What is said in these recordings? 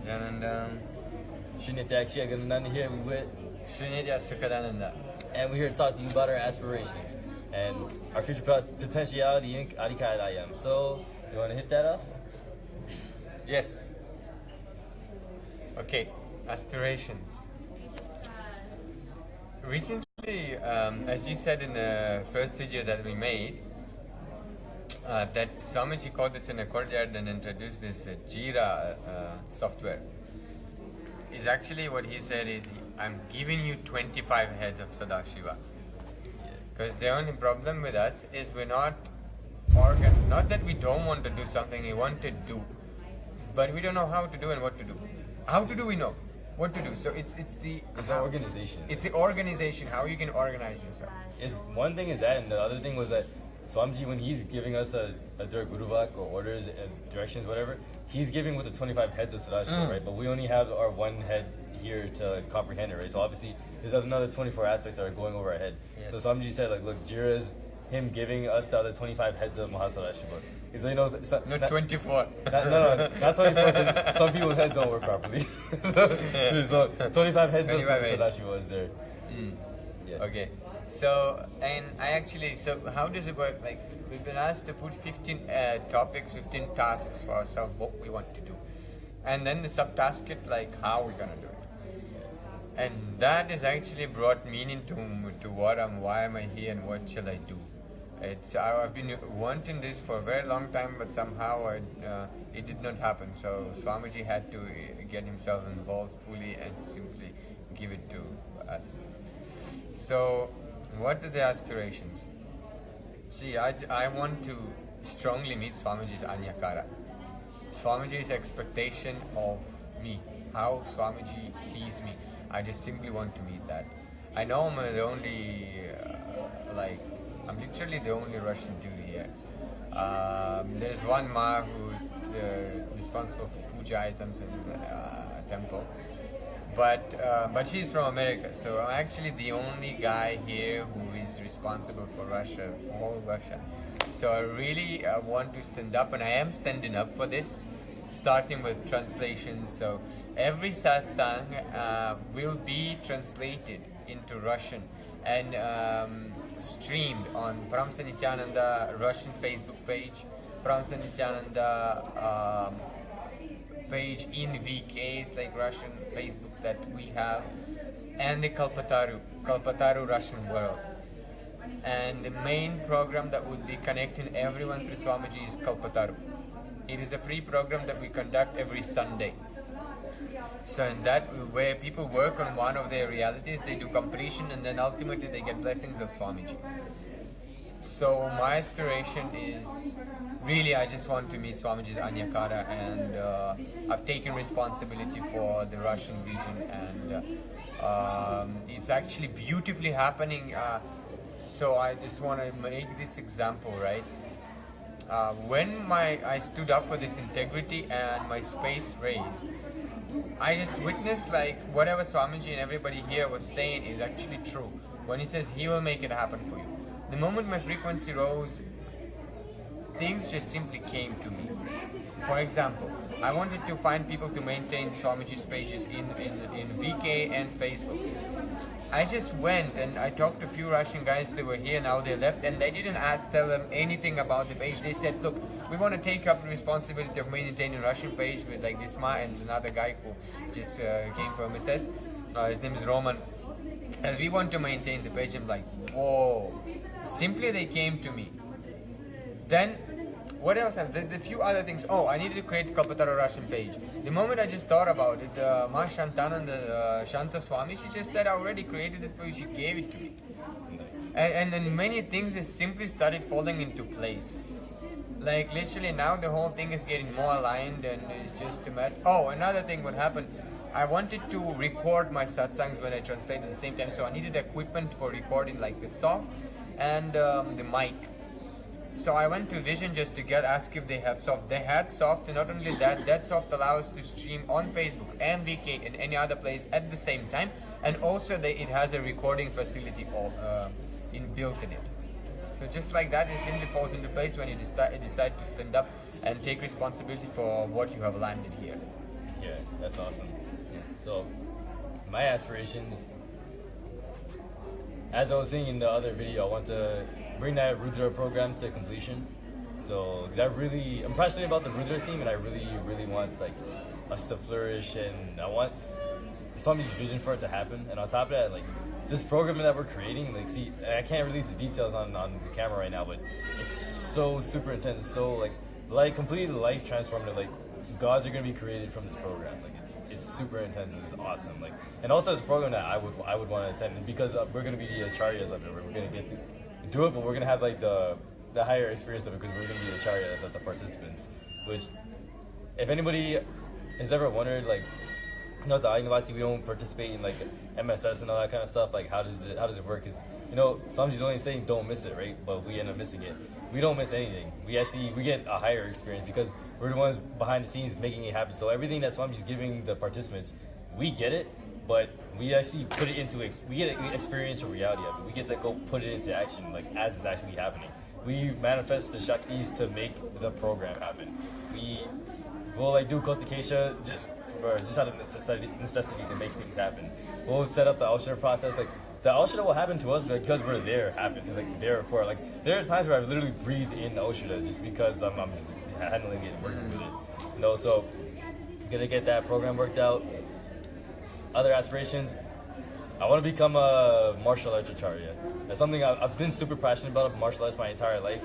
Janandam. Adi-Kailashavasis here. We with Sukhadananda. and we're here to talk to you about our aspirations and our future potentiality in Adi-Kailashavasis. So, you want to hit that off? Yes. Okay. Aspirations. Recently, as you said in the first video that we made, that Swamiji called this in a courtyard and introduced this Jira software. Is actually what he said is, I'm giving you 25 heads of Sadashiva. Because the only problem with us is we're not not that we don't want to do something, we want to do, but we don't know how to do and what to do. How to do we know, what to do. So it's the organization. It's the organization, how you can organize yourself. One thing is that, and the other thing was that Swamiji, when he's giving us a Guruvak or orders and directions, whatever, he's giving with the 25 heads of Sadashiva, right? But we only have our one head here to comprehend it, right? So obviously, there's another 24 aspects that are going over our head. Yes. So Swamiji said, like, look, Jira is him giving us the other 25 heads of Mahasadashiva. He's like, Not 24. No, not 24. Some people's heads don't work properly. so 25 heads of Sadashiva is there. Yeah. Okay. So, and so how does it work? Like, we've been asked to put 15 topics, 15 tasks for ourselves, what we want to do. And then the subtask it, like, how we're going to do it. And that has actually brought meaning to why am I here and what shall I do. I've been wanting this for a very long time, but somehow it did not happen. So Swamiji had to get himself involved fully and simply give it to us. So, what are the aspirations? See, I want to strongly meet Swamiji's Anyakara. Swamiji's expectation of me, how Swamiji sees me. I just simply want to meet that. I know I'm the only, I'm literally the only Russian Jew here. There's one Ma who's responsible for puja items in the temple. But she's from America, so I'm actually the only guy here who is responsible for Russia, for whole Russia. So I really want to stand up, and I am standing up for this, starting with translations. So every satsang will be translated into Russian and streamed on Paramsa Nityananda Russian Facebook page, Paramsa Nityananda page in VK's like Russian Facebook that we have, and the Kalpataru Russian World. And the main program that would be connecting everyone through Swamiji is Kalpataru. It is a free program that we conduct every Sunday. So in that, where people work on one of their realities, they do completion, and then ultimately they get blessings of Swamiji. So my aspiration is, really I just want to meet Swamiji's Anyakara, and I've taken responsibility for the Russian region, and it's actually beautifully happening. So I just want to make this example, right? When I stood up for this integrity and my space raised, I just witnessed like whatever Swamiji and everybody here was saying is actually true. When he says he will make it happen for you. The moment my frequency rose, things just simply came to me. For example, I wanted to find people to maintain Swamiji's pages in VK and Facebook. I just went and I talked to a few Russian guys that were here, now they left, and they didn't tell them anything about the page. They said, look, we want to take up the responsibility of maintaining Russian page with like this Ma and another guy who just came from SS. His name is Roman. As we want to maintain the page, I'm like, whoa. Simply they came to me. Then, what else? The few other things. Oh, I needed to create Kalpataru Russian page. The moment I just thought about it, Ma Shantananda, Shanta Swami, she just said, I already created it for you. She gave it to me. And many things just simply started falling into place. Like literally now the whole thing is getting more aligned, and it's just a matter. Oh, another thing what happened, I wanted to record my satsangs when I translate at the same time, so I needed equipment for recording like the soft and the mic. So I went to Vision just to ask if they have soft. They had soft, and not only that soft allows to stream on Facebook and VK and any other place at the same time, and also it has a recording facility built in it. So just like that, it simply falls into place when you decide to stand up and take responsibility for what you have landed here. Yeah, that's awesome. Yes. So, my aspirations, as I was saying in the other video, I want to bring that Rudra program to completion. So, because I'm passionate about the Rudra team, and I really want like us to flourish, and I want Swamiji's vision for it to happen. And on top of that, like this program that we're creating, like, see, I can't release the details on the camera right now, but it's so super intense, so like completely life transformative. Like gods are gonna be created from this program. Like it's super intense and it's awesome. Like, and also it's a program that I would want to attend, and because we're gonna be the acharyas of it, we're gonna get to do it, but we're gonna have like the higher experience of it because we're gonna be the acharyas of the participants. Which, if anybody has ever wondered, like, you know, as Adi-Kailashavasis, we don't participate in like MSS and all that kind of stuff. Like, how does it work? Because, you know, Swamiji's only saying don't miss it, right? But we end up missing it. We don't miss anything. We get a higher experience because we're the ones behind the scenes making it happen. So everything that Swamiji's giving the participants, we get it, but we actually put it into we get an experiential reality of it. We get to go put it into action, like as it's actually happening. We manifest the Shaktis to make the program happen. We will like do Kotakesha just out of necessity to make things happen. We'll set up the Aushara process. Like the Aushara will happen to us because we're there. There are times where I've literally breathed in Aushara just because I'm handling it and working with it. You know, so gonna get that program worked out. Other aspirations, I want to become a martial arts acharya. That's something I've been super passionate about martial arts my entire life,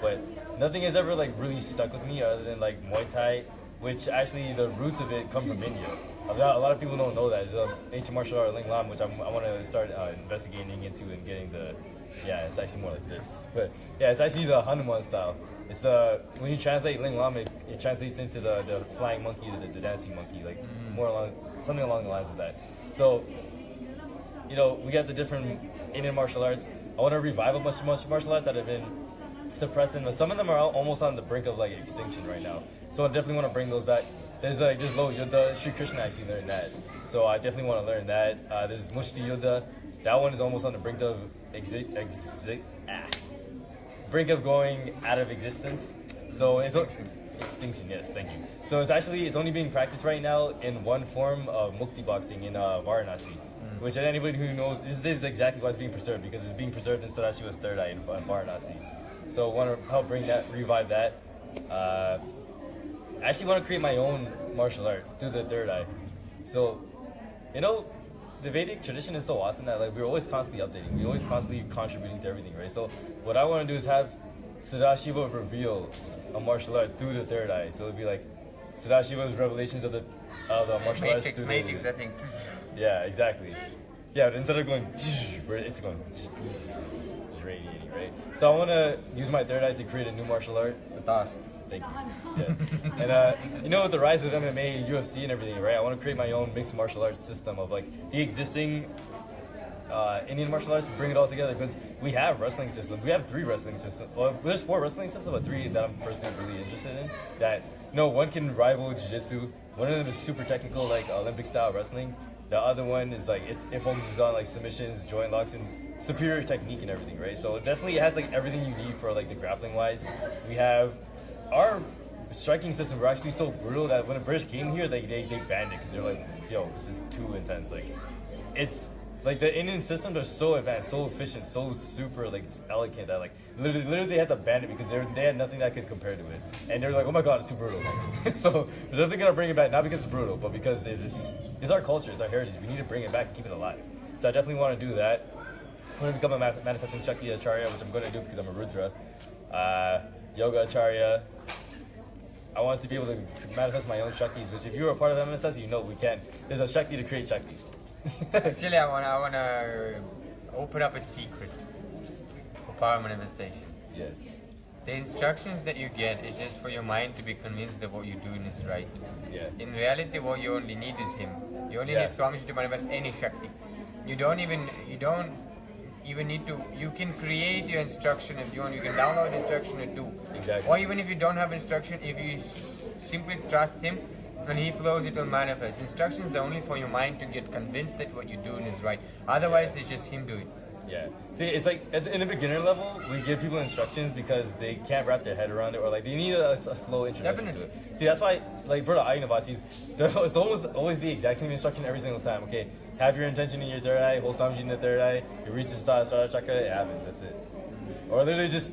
but nothing has ever like really stuck with me other than like Muay Thai, which actually the roots of it come from India. A lot of people don't know that. It's an ancient martial art, Ling Lam, which I want to start investigating into and getting the. Yeah, it's actually more like this. But yeah, it's actually the Hanuman style. It's when you translate Ling Lam, it translates into the flying monkey, the dancing monkey, like something along the lines of that. So, you know, we got the different Indian martial arts. I want to revive a bunch of martial arts that have been suppressed, but some of them are almost on the brink of like extinction right now. So I definitely want to bring those back. There's Low Yuddha. Sri Krishna actually learned that, so I definitely want to learn that. There's Mushti Yuddha. That one is almost on the brink of brink of going out of existence. So it's extinction. Yes, thank you. So it's only being practiced right now in one form of Mukti boxing in Varanasi. Which anybody who knows, this is exactly why it's being preserved, because it's being preserved in Sadashiva's third eye in Varanasi. So I want to help revive that. I actually want to create my own martial art through the third eye. So, you know, the Vedic tradition is so awesome that like we're always constantly updating, we're always constantly contributing to everything, right? So what I want to do is have Sadashiva reveal a martial art through the third eye. So it'd be like Sadashiva's revelations of the martial arts. Matrix, that thing. Yeah, exactly. Yeah, but instead of going, it's going radiating, right? So I want to use my third eye to create a new martial art. The dust. Thank you. Yeah. And you know, with the rise of MMA, UFC, and everything, right? I want to create my own mixed martial arts system of like the existing Indian martial arts, bring it all together, because we have wrestling systems. We have 3 wrestling systems. Well, there's 4 wrestling systems, but 3 that I'm personally really interested in. That, you know, one can rival jiu-jitsu. One of them is super technical, like Olympic style wrestling. The other one is like it focuses on like submissions, joint locks, and superior technique and everything, right? So it definitely has like everything you need for like the grappling wise. We have our striking system. We're actually so brutal that when the British came here, they banned it because they're like, yo, this is too intense. Like, it's like the Indian systems are so advanced, so efficient, so super like elegant that like literally they had to ban it because they had nothing that could compare to it, and they're like, oh my god, it's too brutal. So we're definitely gonna bring it back, not because it's brutal, but because it's our culture, it's our heritage. We need to bring it back and keep it alive. So I definitely want to do that. I'm going to become a manifesting Shakti Acharya, which I'm going to do because I'm a Rudra. Yoga Acharya. I want to be able to manifest my own Shaktis, which if you were a part of MSS, you know we can. There's a Shakti to create Shaktis. Actually, I want to open up a secret for power manifestation. Yeah. The instructions that you get is just for your mind to be convinced that what you're doing is right. Yeah. In reality, what you only need is him. You only need Swamiji to manifest any Shakti. You don't even need to. You can create your instruction if you want. You can download instruction or 2. Exactly. Or even if you don't have instruction, if you simply trust him, when he flows, it will manifest. Instructions are only for your mind to get convinced that what you're doing is right. Otherwise, it's just him doing. Yeah. See, it's like in the beginner level, we give people instructions because they can't wrap their head around it, or like they need a slow introduction to it. See, that's why, like for the Adi-Kailashavasis, it's almost always the exact same instruction every single time. Okay, have your intention in your third eye, hold Samji in the third eye, you reach the Sahasrara chakra, it happens. That's it. Or literally just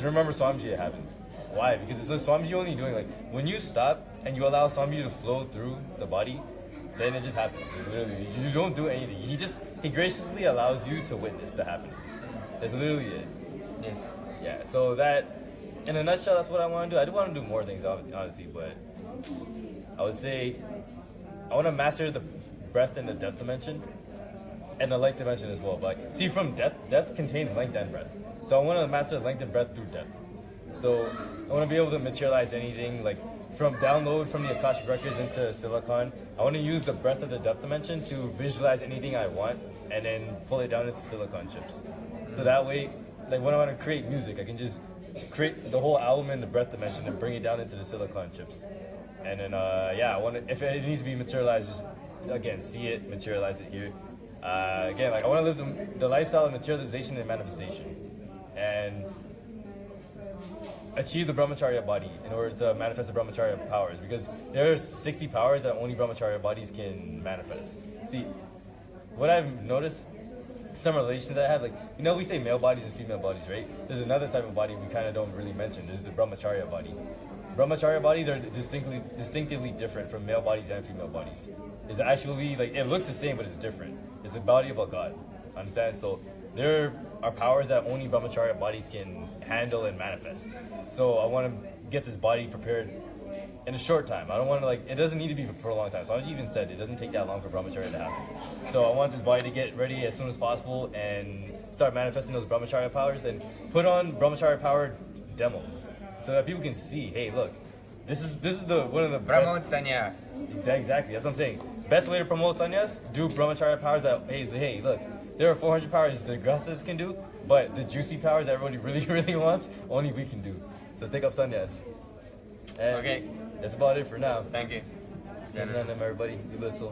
remember Swamiji, it happens. Why? Because it's a Swamiji only doing, like, when you stop and you allow Swamiji to flow through the body, then it just happens. Literally, you don't do anything. He graciously allows you to witness the happening. That's literally it. Yes. Yeah, so that, in a nutshell, that's what I want to do. I do want to do more things, honestly, but I would say I want to master the breadth and the depth dimension, and the length dimension as well. But see, from depth contains length and breadth. So I want to master length and breadth through depth. So I want to be able to materialize anything, like from download from the Akashic Records into Silicon. I want to use the breadth of the depth dimension to visualize anything I want and then pull it down into Silicon chips. So that way, like when I want to create music, I can just create the whole album in the breadth dimension and bring it down into the Silicon chips. And then, yeah, I want to, if it needs to be materialized, just again, see it, materialize it here. Again, like I want to live the lifestyle of materialization and manifestation. And achieve the brahmacharya body in order to manifest the brahmacharya powers, because there are 60 powers that only brahmacharya bodies can manifest. See, what I've noticed, some relations that I have, like, you know, we say male bodies and female bodies, right? There's another type of body we kind of don't really mention. There's the brahmacharya body. Brahmacharya bodies are distinctively different from male bodies and female bodies. It's actually, like, it looks the same, but it's different. It's a body of a god. Understand? So there are powers that only brahmacharya bodies can handle and manifest. So I want to get this body prepared in a short time. I don't want to, like, it doesn't need to be for a long time. So I even said it doesn't take that long for brahmacharya to happen. So I want this body to get ready as soon as possible and start manifesting those brahmacharya powers and put on brahmacharya powered demos so that people can see, hey, look, this is the one of the Promote sannyas. Exactly, that's what I'm saying. Best way to promote sannyas, do brahmacharya powers that, hey, look, there are 400 powers the grasses can do, but the juicy powers that everybody really, really wants, only we can do. So take up sannyas. And Okay. that's about it for now. Thank you. And then everybody, you listen.